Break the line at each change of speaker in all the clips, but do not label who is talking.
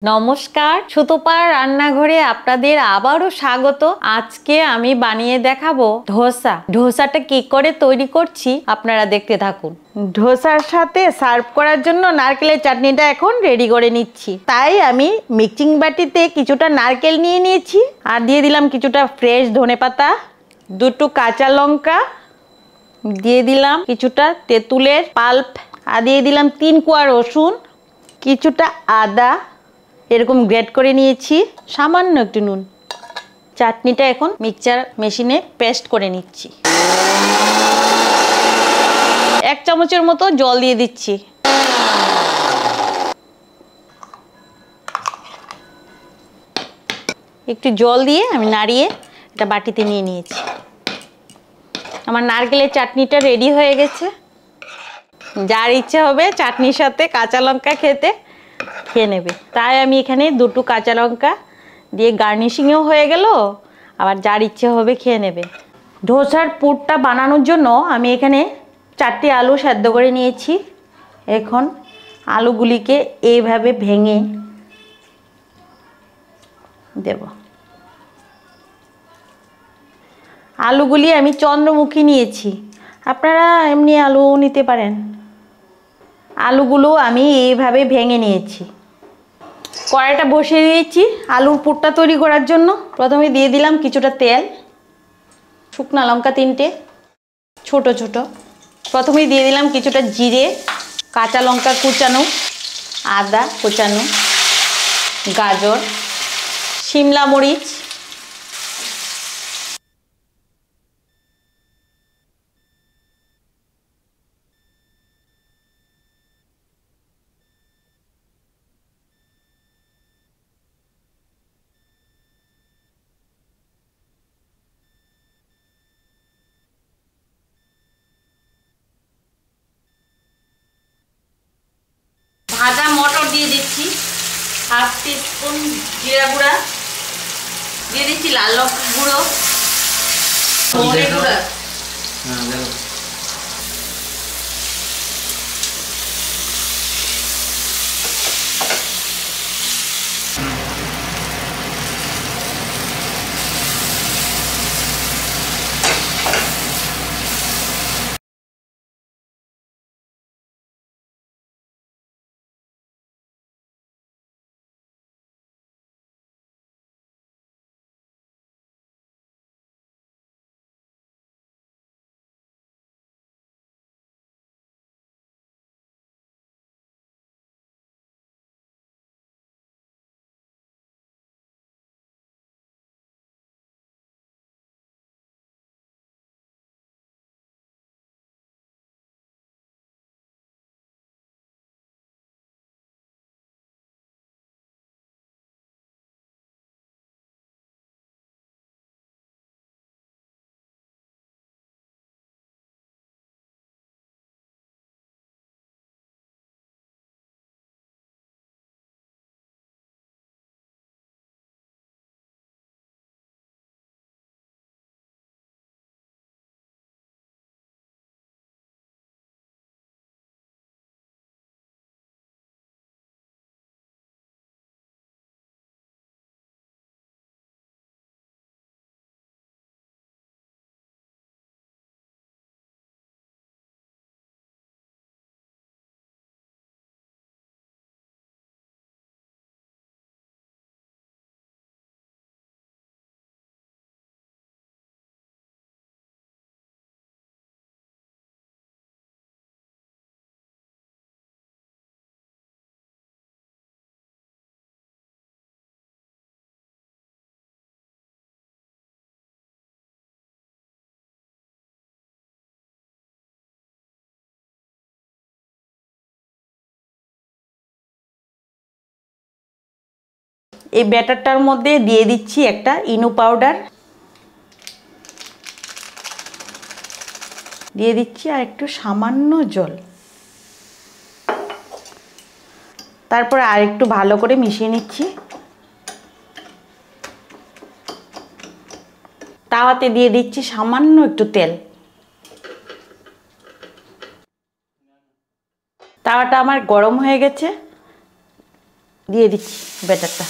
নমস্কার, সুতোপার রান্নাঘরে আপনাদের আবারও স্বাগত। আজকে আমি বানিয়ে দেখাবো ধোসা। ধোসাটা কি করে তৈরি করছি আপনারা দেখতে থাকুন। ধোসার সাথে সার্ভ করার জন্য নারকেলের চাটনিটা এখন রেডি করে নিচ্ছি। তাই আমি মিক্সিং বাটিতে কিছুটা নারকেল নিয়ে নিয়েছি আর দিয়ে দিলাম কিছুটা ফ্রেশ ধনেপাতা, দুটো কাঁচা লঙ্কা, দিয়ে দিলাম কিছুটা তেঁতুলের পাল্প, আর দিয়ে দিলাম 3 কোয়া রসুন, কিছুটা আদা এরকম গ্রেট করে নিয়েছি, সামান্য একটু নুন। চাটনিটা এখন মিক্সচার মেশিনে পেস্ট করে নিচ্ছি। 1 চামচের মতো জল দিয়ে দিচ্ছি। একটু জল দিয়ে আমি নাড়িয়ে এটা বাটিতে নিয়ে নিয়েছি। আমার নারকেলের চাটনিটা রেডি হয়ে গেছে। যার ইচ্ছে হবে চাটনির সাথে কাঁচা লঙ্কা খেতে খেয়ে নেবে। তাই আমি এখানে 2টো কাঁচা লঙ্কা দিয়ে গার্নিশিংও হয়ে গেল, আবার যার ইচ্ছে হবে খেয়ে নেবে। ধোসার পুরটা বানানোর জন্য আমি এখানে 4টি আলু সেদ্ধ করে নিয়েছি। এখন আলুগুলিকে এইভাবে ভেঙে দেব। আলুগুলি আমি চন্দ্রমুখী নিয়েছি, আপনারা এমনি আলু নিতে পারেন। আলুগুলো আমি এইভাবে ভেঙে নিয়েছি। কড়াইটা বসিয়ে দিয়েছি আলুর পুরটা তৈরি করার জন্য। প্রথমে দিয়ে দিলাম কিছুটা তেল, শুকনো লঙ্কা 3টে ছোট ছোট, প্রথমেই দিয়ে দিলাম কিছুটা জিরে, কাঁচা লঙ্কা কুচানো, আদা কুচানো, গাজর, শিমলা মরিচ, ভাজা মটর দিয়ে দিচ্ছি, 1/2 টিস্পুন জিরা গুঁড়া, দিয়ে দিচ্ছি লাল লঙ্কা গুঁড়ো, ধনে গুঁড়া, এই ব্যাটারটার মধ্যে দিয়ে দিচ্ছি একটা ইনো পাউডার, দিয়ে দিচ্ছি আর একটু সামান্য জল, তারপরে আর একটু ভালো করে মিশিয়ে নিচ্ছি। তাওয়াতে দিয়ে দিচ্ছি সামান্য একটু তেল। তাওয়াটা আমার গরম হয়ে গেছে, দিয়ে দিচ্ছি ব্যাটারটা।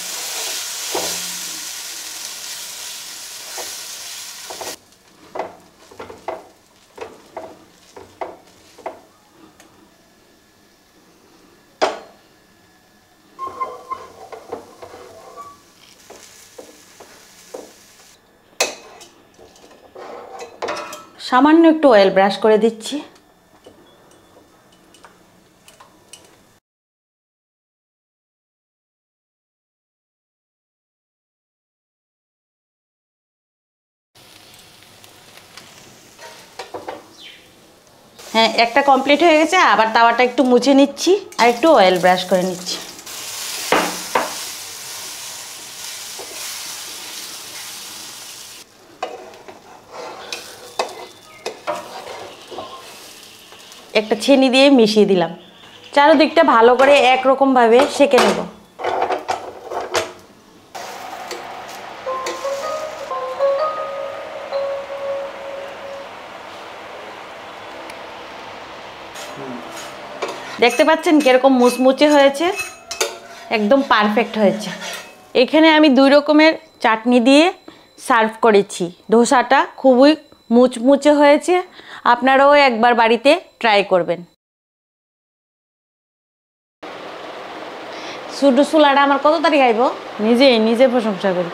সামান্য একটু অয়েল ব্রাশ করে দিচ্ছি। হ্যাঁ, একটা কমপ্লিট হয়ে গেছে। আবার তাওয়াটা একটু মুছে নিচ্ছি আর একটু অয়েল ব্রাশ করে নিচ্ছি। একটা ছেনি দিয়ে মিশিয়ে দিলাম। চারদিকটা ভালো করে একরকমভাবে সেঁকে নেব। দেখতে পাচ্ছেন কিরকম মুচমুচে হয়েছে, একদম পারফেক্ট হয়েছে। এখানে আমি 2 রকমের চাটনি দিয়ে সার্ভ করেছি। ধোসাটা খুবই মুচমুচে হয়েছে, আপনারাও একবার বাড়িতে ট্রাই করবেন। শুধু চুলাটা আমার কত তারিখ আইব নিজে প্রশংসা করি।